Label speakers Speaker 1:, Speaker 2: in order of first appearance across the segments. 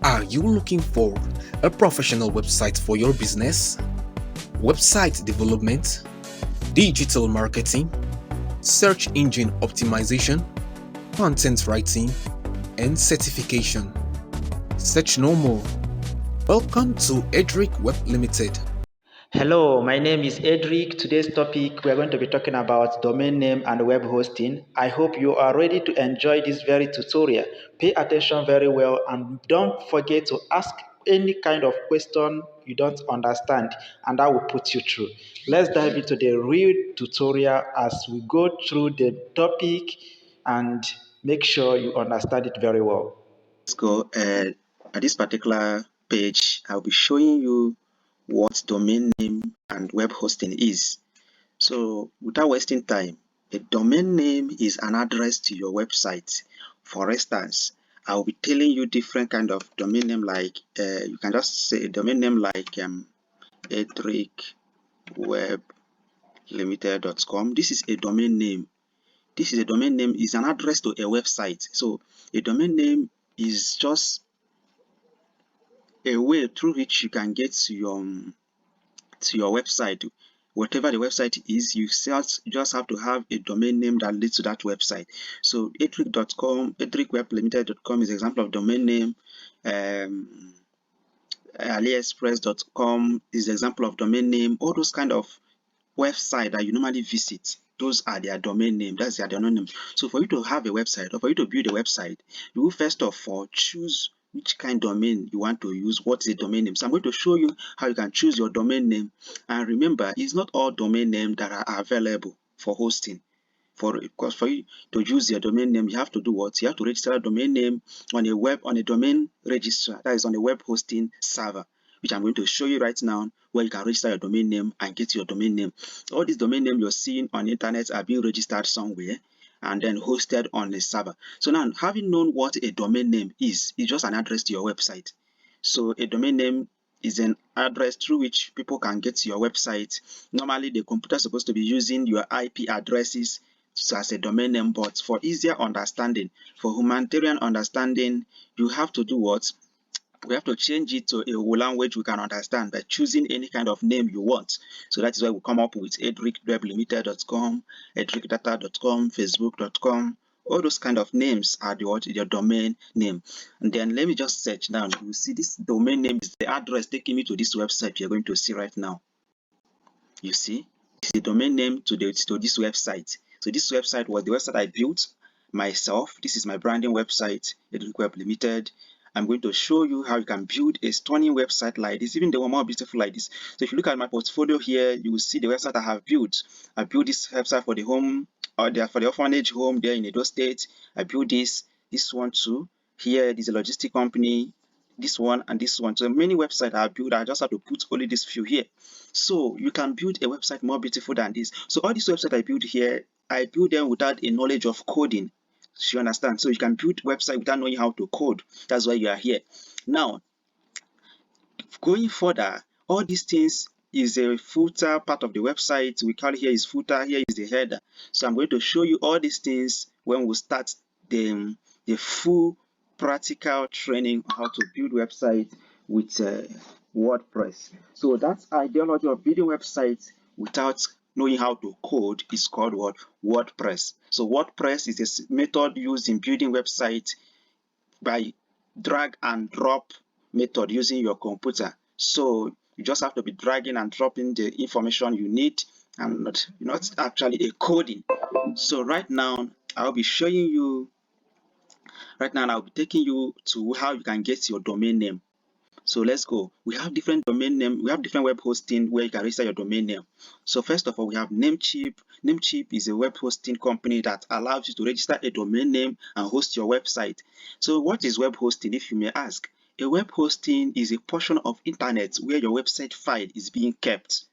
Speaker 1: Are you looking for a professional website for your business? Website development, digital marketing, search engine optimization, content writing, and certification. Search no more. Welcome to Edric Web Limited.
Speaker 2: Hello, my name is Edric. Today's topic we're going to be talking about domain name and web hosting. I hope you are ready to enjoy this very tutorial. Pay attention very well and don't forget to ask any kind of question you don't understand, and I will put you through. Let's dive into the real tutorial as we go through the topic and make sure you understand it very well.
Speaker 3: Let's go at this particular page. I'll be showing you what domain name and web hosting is. So without wasting time, a domain name is an address to your website. For instance, I'll be telling you different kind of domain name, like you can just say a domain name like edricweblimited.com. This is a domain name. This is a domain name is an address to a website. So a domain name is just a way through which you can get to your website. Whatever the website is, you just have to have a domain name that leads to that website. So edric.com, edricweblimited.com is an example of domain name. aliexpress.com is an example of domain name. All those kind of website that you normally visit, those are their domain name. That's their domain name. So for you to have a website, or for you to build a website, you will first of all choose which kind of domain you want to use. What is a domain name? So I'm going to show you how you can choose your domain name. And remember, it's not all domain names that are available for hosting. Because for you to use your domain name, you have to do what? You have to register a domain name on a domain registrar, that is on a web hosting server, which I'm going to show you right now, where you can register your domain name and get your domain name. All these domain names you're seeing on the internet are being registered somewhere and then hosted on a server. So now, having known what a domain name is, it's just an address to your website. So a domain name is an address through which people can get to your website. Normally, the computer is supposed to be using your IP addresses as a domain name, but for easier understanding, for humanitarian understanding, you have to do what? We have to change it to a language we can understand by choosing any kind of name you want. So that is why we come up with edricweblimited.com, edricdata.com, facebook.com. All those kind of names are your domain name. And then let me just search now. You will see this domain name is the address taking me to this website you're going to see right now. You see, it's the domain name to this website. So this website was the website I built myself. This is my branding website, Edric Web Limited. I'm going to show you how you can build a stunning website like this, even the one more beautiful like this. So if you look at my portfolio here, you will see the website I have built. I built this website for the home, or for the orphanage home there in Edo State. I built this one too. Here, this is a logistic company, this one and this one. So many websites I built, I just have to put only this few here. So you can build a website more beautiful than this. So all these websites I built here, I build them without a knowledge of coding. So you understand? So you can build website without knowing how to code. That's why you are here. Now, going further, all these things is a footer part of the website. We call here is footer, here is the header. So I'm going to show you all these things when we start the full practical training on how to build websites with WordPress. So that's ideology of building websites without knowing how to code is called what? WordPress. So WordPress is a method used in building websites by drag and drop method using your computer. So you just have to be dragging and dropping the information you need and not actually a coding. So right now I'll be showing you, I'll be taking you to how you can get your domain name. So let's go. We have different domain name. We have different web hosting where you can register your domain name. So first of all, we have Namecheap. Namecheap is a web hosting company that allows you to register a domain name and host your website. So what is web hosting, if you may ask? A web hosting is a portion of internet where your website file is being kept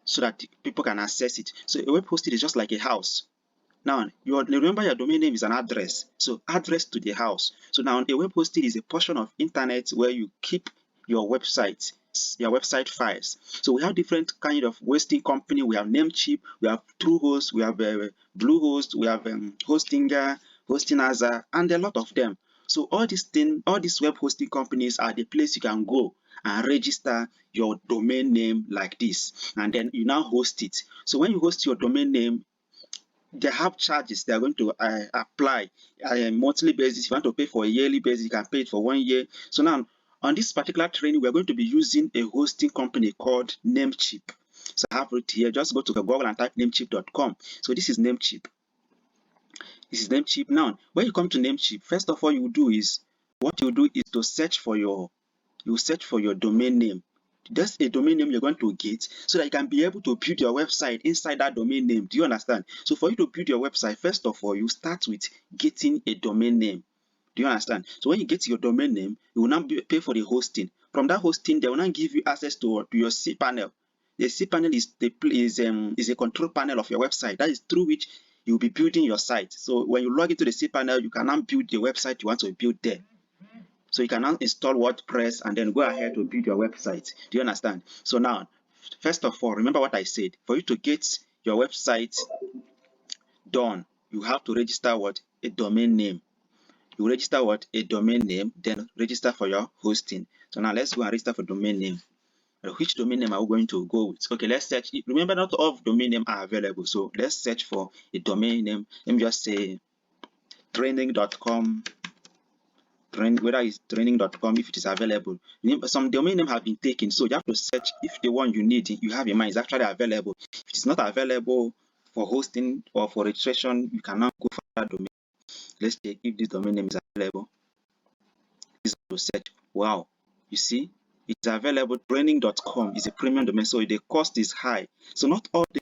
Speaker 3: so that people can access it. So a web hosting is just like a house. Now, remember your domain name is an address. So address to the house. So now a web hosting is a portion of internet where you keep your website files. So we have different kind of hosting company. We have Namecheap, we have Truehost, we have Bluehost, we have Hostinger, Hostinasa, and a lot of them. So all these web hosting companies are the place you can go and register your domain name like this, and then you now host it. So when you host your domain name, they have charges they are going to apply on a monthly basis. If you want to pay for a yearly basis, you can pay it for 1 year. So now on this particular training, we are going to be using a hosting company called Namecheap. So I have it here. Just go to Google and type namecheap.com. So this is Namecheap. This is Namecheap. Now, when you come to Namecheap, first of all, what you do is to search for your domain name. That's a domain name you're going to get so that you can be able to build your website inside that domain name. Do you understand? So for you to build your website, first of all, you start with getting a domain name. Do you understand? So when you get your domain name, you will now pay for the hosting. From that hosting, they will now give you access to your cPanel. The cPanel is a control panel of your website. That is through which you'll be building your site. So when you log into the cPanel, you can now build the website you want to build there. So you can now install WordPress and then go ahead to build your website. Do you understand? So now, first of all, remember what I said. For you to get your website done, you have to register what? A domain name. You register what? A domain name, then register for your hosting. So now let's go and register for domain name. Which domain name are we going to go with? Okay, let's search. Remember, not all domain names are available. So let's search for a domain name. Let me just say training.com. Whether it's training.com, if it is available. Some domain name have been taken, so you have to search if the one you need, you have in mind, is actually available. If it is not available for hosting or for registration, you cannot go for that domain. Let's check if this domain name is available. This is to search. Wow, you see, it's available. Training.com is a premium domain, so the cost is high. So not all the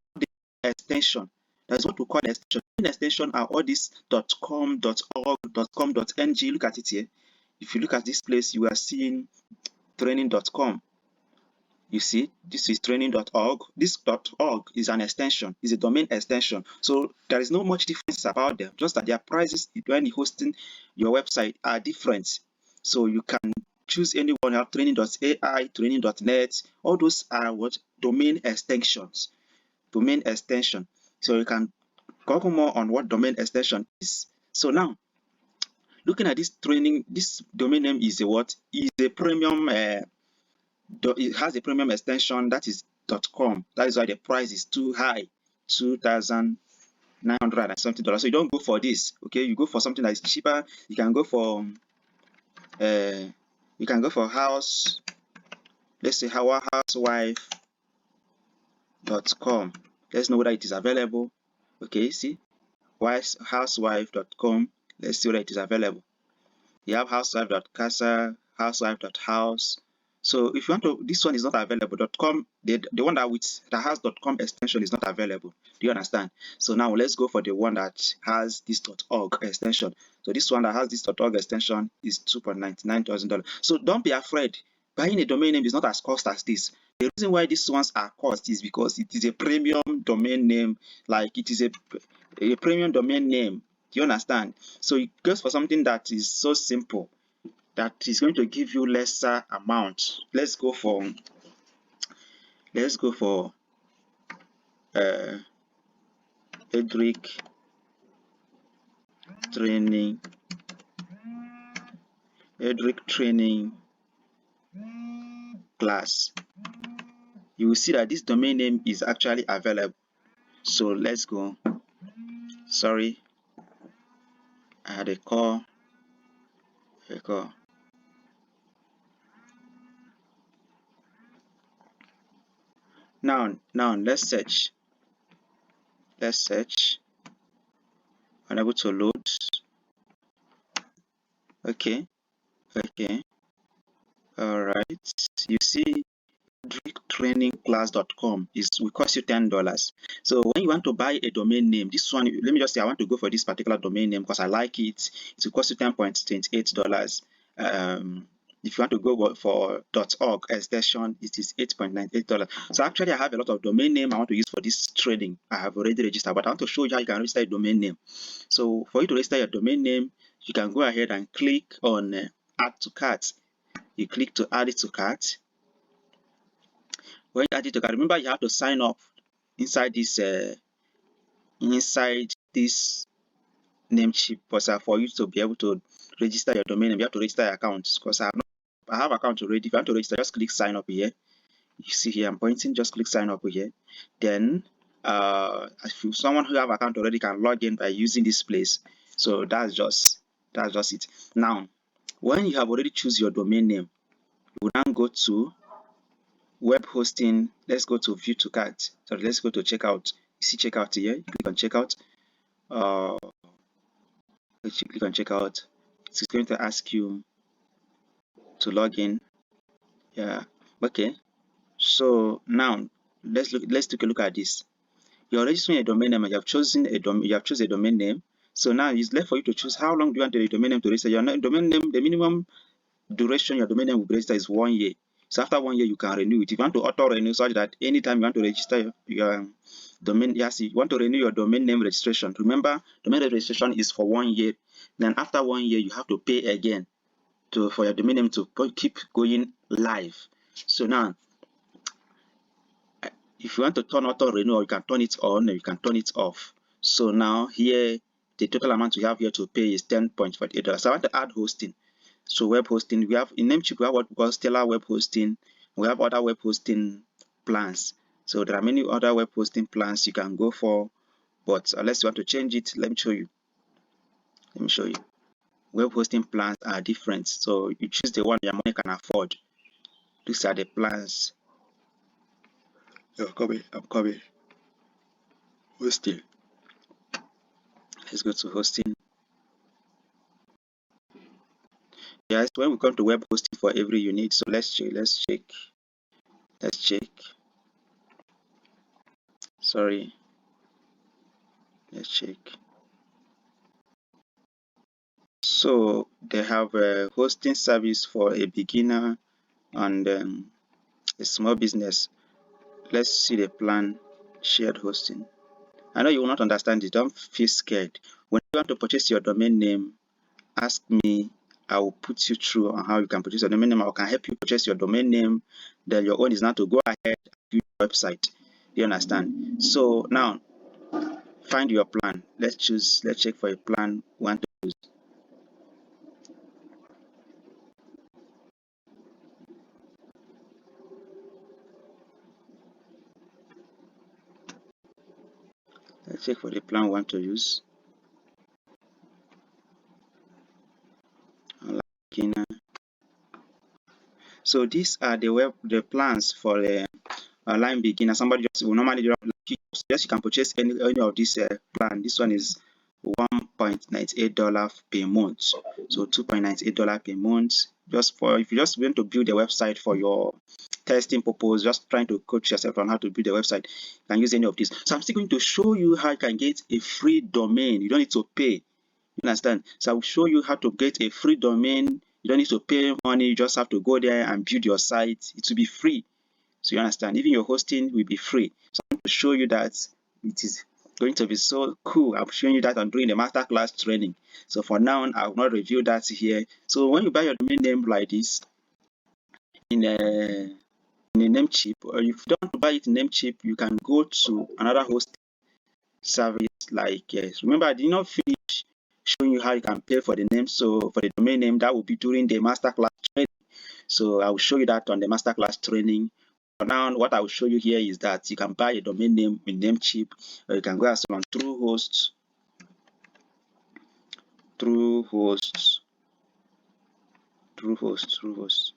Speaker 3: extension. That's what we call extension. Extension are all these .com, .org, .com.ng. Look at it here. If you look at this place, you are seeing training.com. You see, this is training.org. This .org is an extension, is a domain extension. So there is no much difference about them, just that their prices when hosting your website are different. So you can choose any one. You have training.ai, training.net. All those are what? Domain extensions. Domain extension. So you can Google more on what domain extension is. So now, looking at this training, this domain name is a what? Is a premium. It has a premium extension that is .com. That is why the price is too high, $2,900 and something. So you don't go for this. Okay, you go for something that is cheaper. You can go for house. Let's say housewife.com. Let's know whether it is available. Okay, see, housewife.com. Let's see whether it is available. You have housewife.casa, housewife.house. So if you want to, this one is not available. .com, the one that has .com extension is not available. Do you understand? So now let's go for the one that has this .org extension. So this one that has this .org extension is $2,99,000. So don't be afraid. Buying a domain name is not as cost as this. The reason why these ones are cost is because it is a premium domain name. Like it is a premium domain name. Do you understand? So it goes for something that is so simple that is going to give you lesser amount. Let's go for Edric training class. You will see that this domain name is actually available. So let's go. Sorry, I had a call. Now let's search. Unable to load. Okay. All right. You see, trainingclass.com will cost you $10. So when you want to buy a domain name, this one, let me just say I want to go for this particular domain name because I like it. It will cost you $10.28. If you want to go for .org extension, it is $8.98. So actually, I have a lot of domain name I want to use for this trading. I have already registered, but I want to show you how you can register a domain name. So for you to register your domain name, you can go ahead and click on Add to Cart. You click to add it to cart. When you add it to cart, remember you have to sign up inside this Namecheap portal for you to be able to register your domain name, you have to register your account. Because I have account already. If you want to register, just click sign up here. You see here I'm pointing, just click sign up here. Then if someone who have account already can log in by using this place. So that's just it. Now, when you have already choose your domain name, you will now go to web hosting. Let's go to view to cart. So let's go to checkout. You see checkout here. You click on checkout. You click on checkout. It's going to ask you to log in. Yeah. Okay. So now let's take a look at this. You're registering a domain name and you have chosen a domain name. So now it's left for you to choose how long do you want the domain name to register. Your domain name, the minimum duration your domain name will register is 1 year. So after 1 year you can renew it. If you want to auto renew such that anytime you want to register your domain, yes, you want to renew your domain name registration. Remember, domain registration is for 1 year. Then after 1 year you have to pay again for your domain name to keep going live. So now, if you want to turn auto renewal, you can turn it on or you can turn it off. So now here, the total amount we have here to pay is $10.48. So I want to add hosting. So web hosting, we have in Namecheap, we have what we call Stellar Web Hosting. We have other web hosting plans. So there are many other web hosting plans you can go for, but unless you want to change it, let me show you. Web hosting plans are different. So you choose the one your money can afford. These are the plans. I'm coming. Hosting. Let's go to hosting. Yes, when we come to web hosting for every unit, so let's check. Sorry, let's check. So they have a hosting service for a beginner and a small business. Let's see the plan. Shared hosting. I know you will not understand it. Don't feel scared. When you want to purchase your domain name, ask me. I will put you through on how you can purchase your domain name. I can help you purchase your domain name. Then your own is now to go ahead and build your website. Do you understand? So now find your plan. Let's check for a plan we want to use. Let's check for the plan we want to use. So these are the plans for the online beginner. Somebody just will normally just you can purchase any of this plan. This one is $1.98 per month. So $2.98 per month. Just for if you just want to build a website for your testing purpose, just trying to coach yourself on how to build a website, you can use any of these. So I'm still going to show you how you can get a free domain. You don't need to pay. You understand? So I will show you how to get a free domain. You don't need to pay money. You just have to go there and build your site. It will be free. So you understand? Even your hosting will be free. So I'm going to show you that it is going to be so cool. I'm showing you that I'm doing the masterclass training. So for now, I will not review that here. So when you buy your domain name like this in a Namecheap, or if you don't want to buy it in Namecheap, you can go to another hosting service like remember I did not finish showing you how you can pay for the name. So for the domain name, that will be during the masterclass training. So I will show you that on the masterclass training. For now, what I will show you here is that you can buy a domain name in Namecheap, or you can go as on Truehost.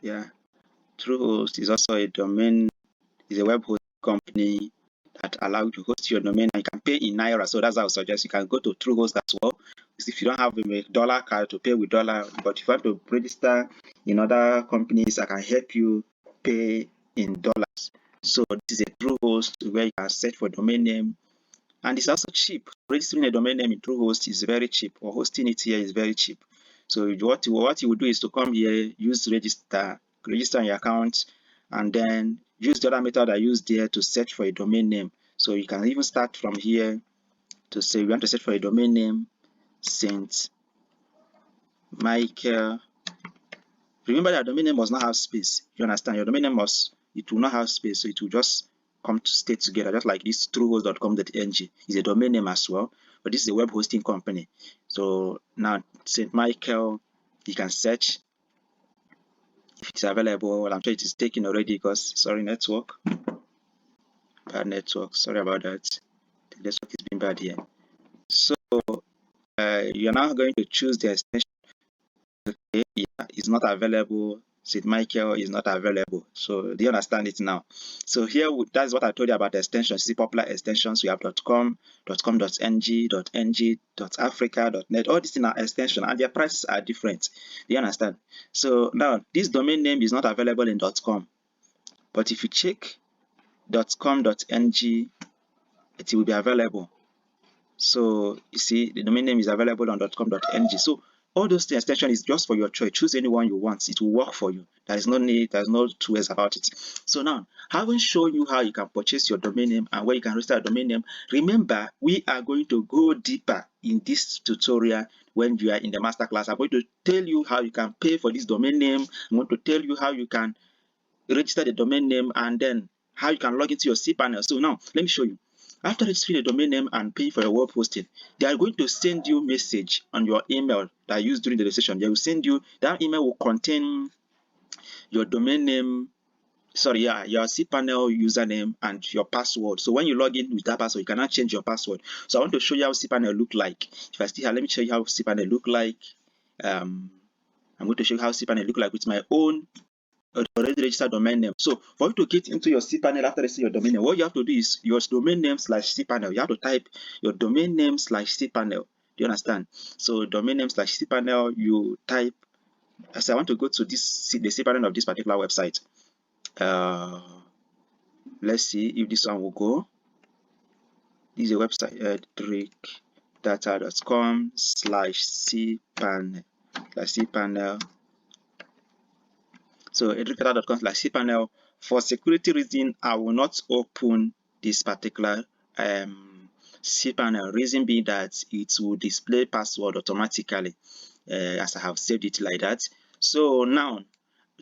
Speaker 3: Yeah. Truehost is also a domain, is a web hosting company that allows you to host your domain, and you can pay in naira. So that's how I suggest you can go to Truehost as well. If you don't have a dollar card to pay with dollar, but if you want to register in other companies, I can help you pay in dollars. So this is a Truehost where you can search for domain name, and it's also cheap. Registering a domain name in Truehost is very cheap, or hosting it here is very cheap. So what you will do is to come here, use register your account, and then use the other method I used there to search for a domain name. So you can even start from here to say you want to search for a domain name, Saint Michael. Remember that domain name must not have space. You understand? Your domain name it will not have space, so it will just come to stay together, just like this truehost.com.ng is a domain name as well, but this is a web hosting company. So now St. Michael You can search if it's available. I'm sure it is taken already because sorry, network. Bad network. Sorry about that. The network is being bad here. So you're now going to choose the extension. Okay, yeah, it's not available. St. Michael is not available. So do you understand it now? So here, that's what I told you about the extensions. See popular extensions. We have .com, .com.ng, .ng, .africa, .net. All these things are extensions and their prices are different. Do you understand? So now this domain name is not available in .com. But if you check .com.ng, it will be available. So you see the domain name is available on .com.ng. So all those extension is just for your choice. Choose any one you want. It will work for you. There is no need, there's no two ways about it. So now, having shown you how you can purchase your domain name and where you can register a domain name, remember we are going to go deeper in this tutorial when you are in the masterclass. I'm going to tell you how you can pay for this domain name. I'm going to tell you how you can register the domain name and then how you can log into your cPanel. So now let me show you. After registering the domain name and paying for your web hosting, they are going to send you a message on your email that I used during the registration. They will send you, that email will contain your domain name, your cPanel username and your password. So when you log in with that password, you cannot change your password. So I want to show you how cPanel look like. If I still have, let me show you how cPanel look like. I'm going to show you how cPanel look like with my own already registered domain name. So for you to get into your cPanel after registering your domain name, what you have to do is your domain name / cPanel. You have to type your domain name / cPanel. Do you understand? So domain name / cPanel, you type. As I want to go to this the cPanel of this particular website. Let's see if this one will go. This is a website, edricdata.com /cpanel. So edricdata.com/cpanel. For security reason, I will not open this particular cPanel. Reason being that it will display password automatically as I have saved it like that. So now,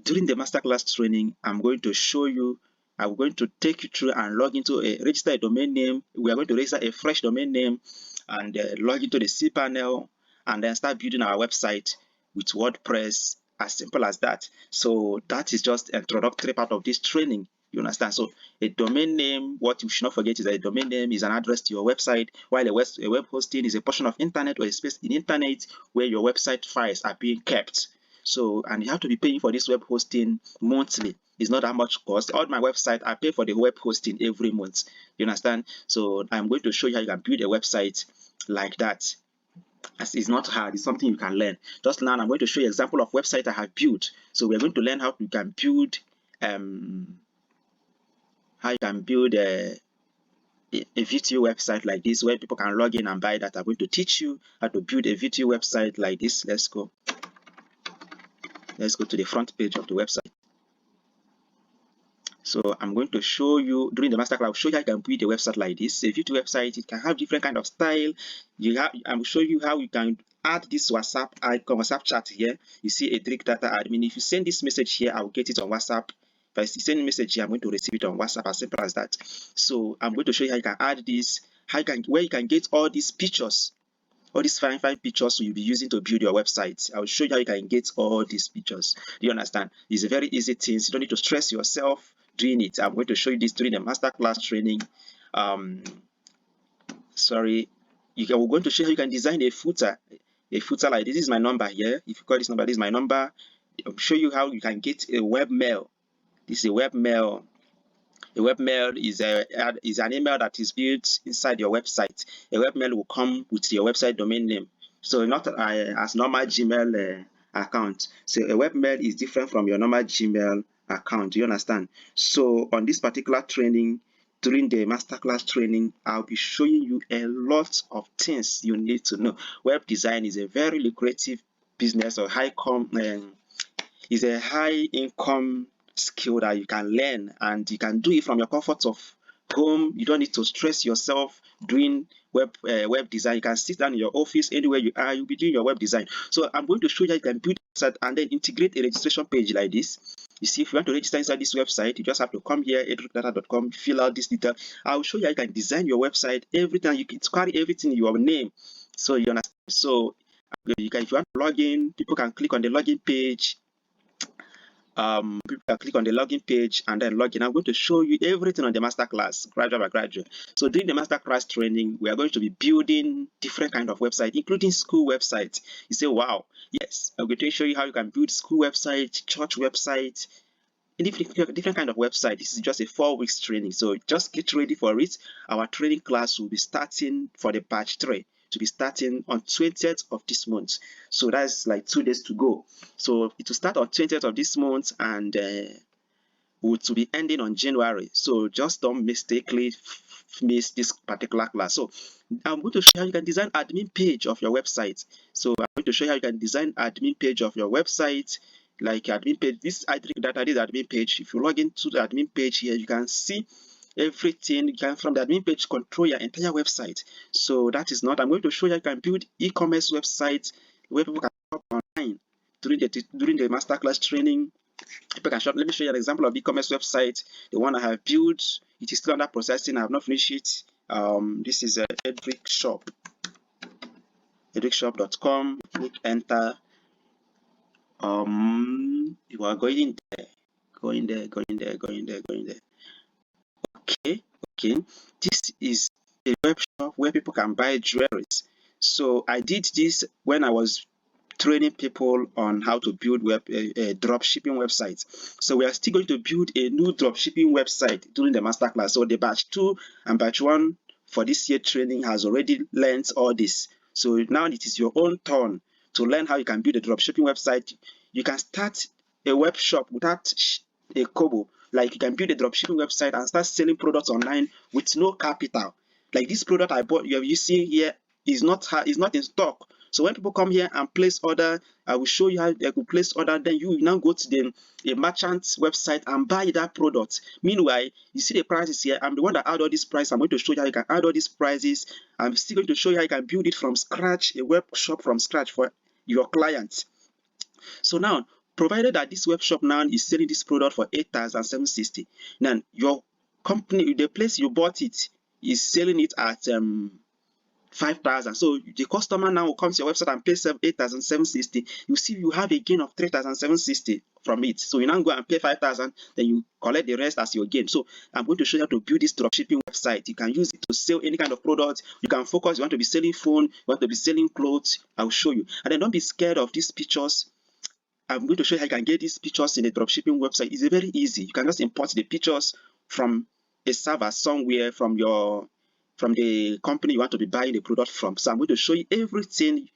Speaker 3: during the masterclass training, I'm going to show you. I'm going to take you through and log into register a domain name. We are going to register a fresh domain name and log into the cPanel and then start building our website with WordPress. As simple as that. So that is just introductory part of this training. You understand? So a domain name, what you should not forget is that a domain name is an address to your website, while a web hosting is a portion of internet or a space in internet where your website files are being kept. So, and you have to be paying for this web hosting monthly. It's not that much cost. On my website, I pay for the web hosting every month. You understand? So I'm going to show you how you can build a website like that. As it's not hard, it's something you can learn. Just learn. I'm going to show you an example of website I have built. So we're going to learn how you can build a VTO website like this where people can log in and buy that. I'm going to teach you how to build a VTO website like this. Let's go to the front page of the website. So I'm going to show you during the masterclass. I'll show you how you can build a website like this. A VTO website, it can have different kind of style. I will show you how you can add this WhatsApp icon, WhatsApp chat here. You see a Drake Data admin. If you send this message here, I will get it on WhatsApp. If I send a message here, I'm going to receive it on WhatsApp. As simple as that. So I'm going to show you how you can add this, where you can get all these pictures. All these fine pictures you'll be using to build your website. I will show you how you can get all these pictures. Do you understand? It's a very easy thing. You don't need to stress yourself doing it. I'm going to show you this during the masterclass training. We're going to show you how you can design a footer like this. This is my number here. If you call this number, this is my number. I'll show you how you can get a webmail. This is a webmail. A webmail is an email that is built inside your website. A webmail will come with your website domain name. So not as normal Gmail account. So a webmail is different from your normal Gmail account. Do you understand? So on this particular training, during the masterclass training, I'll be showing you a lot of things you need to know. Web design is a very lucrative business or is a high income skill that you can learn, and you can do it from your comfort of home. You don't need to stress yourself doing web design. You can sit down in your office anywhere you are, you'll be doing your web design. So I'm going to show you how you can build a website and then integrate a registration page like this. You see, if you want to register inside this website, you just have to come here, edricdata.com, fill out this detail. I'll show you how you can design your website. Everything you can carry everything in your name. So you understand. So If you want to log in, people can click on the login page. People can click on the login page and then log in. I'm going to show you everything on the masterclass, graduate by graduate. So during the masterclass training, we are going to be building different kind of websites, including school websites. You say, wow, yes, I'm going to show you how you can build school website, church website, different kind of website. This is just a 4 weeks training, so just get ready for it. Our training class will be starting for the batch 3 to be starting on 20th of this month, so that's like 2 days to go. So it will start on 20th of this month and to be ending on January. So just don't mistakenly miss this particular class. So I'm going to show you how you can design admin page of your website. So I'm going to show you how you can design admin page of your website, like admin page. This admin page. If you log into the admin page here, you can see everything. You can from the admin page control your entire website. So that is not. I'm going to show you how you can build e-commerce websites where people can shop online during the masterclass training. People can shop. Let me show you an example of e-commerce website. The one I have built. It is still under processing. I have not finished it. This is Edric Shop. edricshop.com. Click enter. You are going there. Going there. Okay. This is a web shop where people can buy jewelries. So I did this when I was training people on how to build drop shipping websites. So we are still going to build a new drop shipping website during the masterclass. So the batch 2 and batch 1 for this year training has already learned all this. So now it is your own turn to learn how you can build a drop shipping website. You can start a web shop without a kobo. Like you can build a drop shipping website and start selling products online with no capital. Like this product I bought, you see here, is not in stock. So when people come here and place order, I will show you how they could place order. Then you will now go to a merchant website and buy that product. Meanwhile, you see the prices here. I'm the one that add all these prices. I'm going to show you how you can add all these prices. I'm still going to show you how you can build it from scratch, a web shop from scratch for your clients. So now, provided that this web shop now is selling this product for 8,760, then your company, the place you bought it, is selling it at 5,000. So the customer now will come to your website and pay 8,760. You see you have a gain of 3,760 from it. So you now go and pay 5,000, then you collect the rest as your gain. So I'm going to show you how to build this dropshipping website. You can use it to sell any kind of product. You can focus. You want to be selling phone, you want to be selling clothes. I'll show you. And then don't be scared of these pictures. I'm going to show you how you can get these pictures in a dropshipping website. It's very easy. You can just import the pictures from a server somewhere from the company you want to be buying the product from. So I'm going to show you everything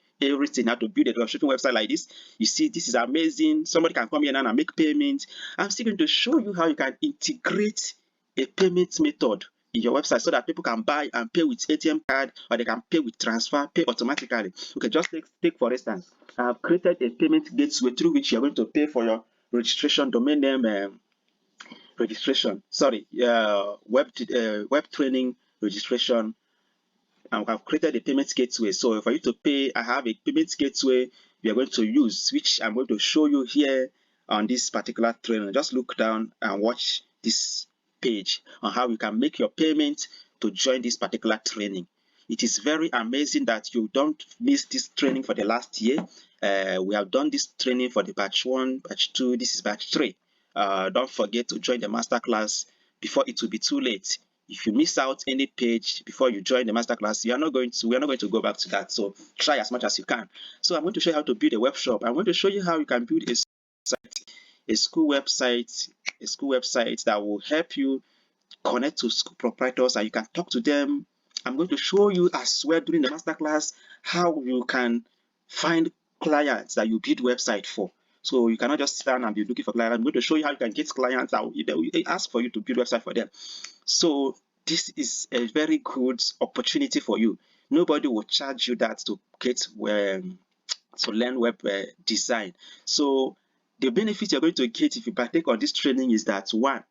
Speaker 3: how to build a dropshipping website like this. You see, this is amazing. Somebody can come here now and make payment. I'm still going to show you how you can integrate a payment method in your website so that people can buy and pay with ATM card, or they can pay with transfer, pay automatically. Okay, just take for instance, I have created a payment gateway through which you're going to pay for your registration, domain name registration, web training registration. And I've created a payment gateway. So for you to pay, I have a payment gateway we are going to use, which I'm going to show you here on this particular training. Just look down and watch this page on how you can make your payment to join this particular training. It is very amazing that you don't miss this training for the last year. We have done this training for the batch 1, batch 2, this is batch 3. Don't forget to join the masterclass before it will be too late. If you miss out any page before you join the masterclass, we are not going to go back to that. So try as much as you can. So I'm going to show you how to build a web shop. I'm going to show you how you can build a school website that will help you connect to school proprietors and you can talk to them. I'm going to show you as well during the masterclass how you can find clients that you build website for. So you cannot just stand and be looking for clients. I'm going to show you how you can get clients that will ask for you to build website for them. So this is a very good opportunity for you. Nobody will charge you that to get to learn web design. So the benefit you're going to get if you partake on this training is that, one,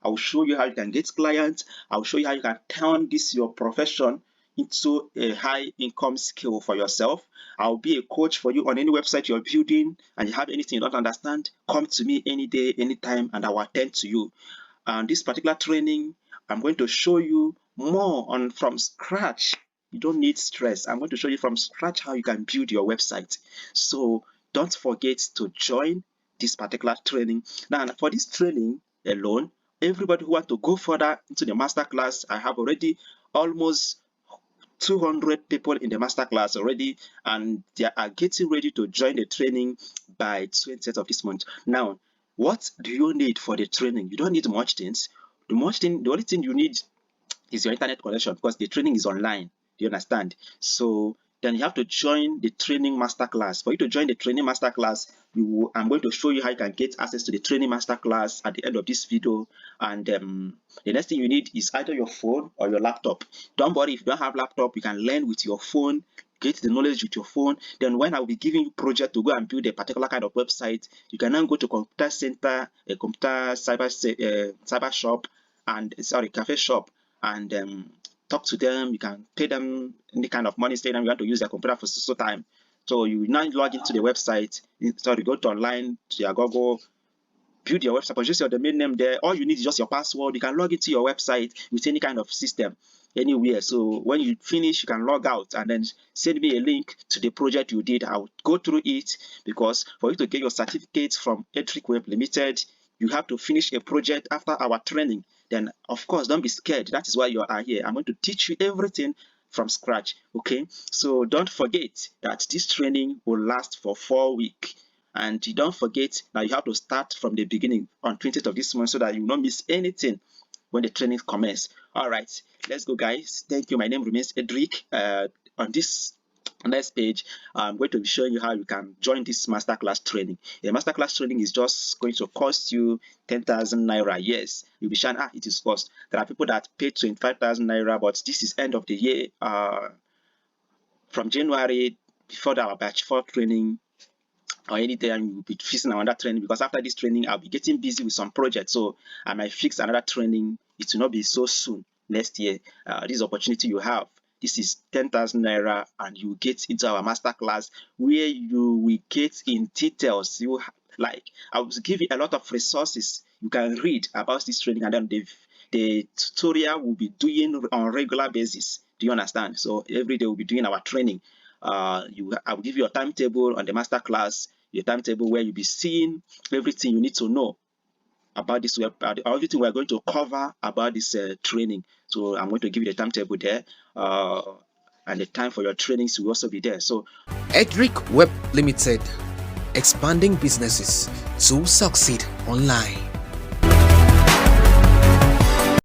Speaker 3: I will show you how you can get clients. I will show you how you can turn this your profession into a high income skill for yourself. I'll be a coach for you on any website you're building, and you have anything you don't understand, come to me any day, anytime, and I will attend to you. And this particular training, I'm going to show you more on from scratch. You don't need stress. I'm going to show you from scratch how you can build your website. So don't forget to join this particular training. Now, for this training alone, everybody who want to go further into the masterclass, I have already almost 200 people in the masterclass already, and they are getting ready to join the training by 20th of this month. Now, what do you need for the training? You don't need much things. The only thing you need is your internet connection, because the training is online. Do you understand? So then you have to join the training masterclass. For you to join the training masterclass, I'm going to show you how you can get access to the training masterclass at the end of this video. And the next thing you need is either your phone or your laptop. Don't worry if you don't have laptop, you can learn with your phone. Get the knowledge with your phone. Then when I'll be giving you project to go and build a particular kind of website, you can now go to computer center, a computer cyber shop, and cafe shop, and talk to them. You can pay them any kind of money, say them you want to use their computer for so time. So you now log into the website, go to online to your Google, build your website, just your domain name there. All you need is just your password. You can log into your website with any kind of system anywhere. So when you finish, you can log out and then send me a link to the project you did. I'll go through it, because for you to get your certificate from Edric Web Limited, you have to finish a project after our training. Then of course, don't be scared. That is why you are here. I'm going to teach you everything from scratch. Okay, so don't forget that this training will last for 4 weeks. And you don't forget that you have to start from the beginning on 20th of this month, so that you will not miss anything when the training commences. All right, let's go, guys. Thank you. My name remains Edric. On this next page, I'm going to be showing you how you can join this masterclass training. The masterclass training is just going to cost you 10,000 naira. Yes, you'll be saying, it is cost. There are people that pay 25,000 naira, but this is end of the year. From January, before our batch 4 training, or anytime you'll be fixing another training, because after this training I'll be getting busy with some projects, so I might fix another training. It will not be so soon next year. This opportunity you have, this is 10,000 naira, and you get into our masterclass where you will get in details. I will give you a lot of resources you can read about this training, and then the tutorial will be doing on regular basis. Do you understand? So every day we'll be doing our training. I will give you a timetable on the masterclass, your timetable where you'll be seeing everything you need to know about this web, everything we're going to cover about this training. So I'm going to give you the timetable there, and the time for your trainings will also be there. So
Speaker 1: Edric Web Limited, expanding businesses to succeed online.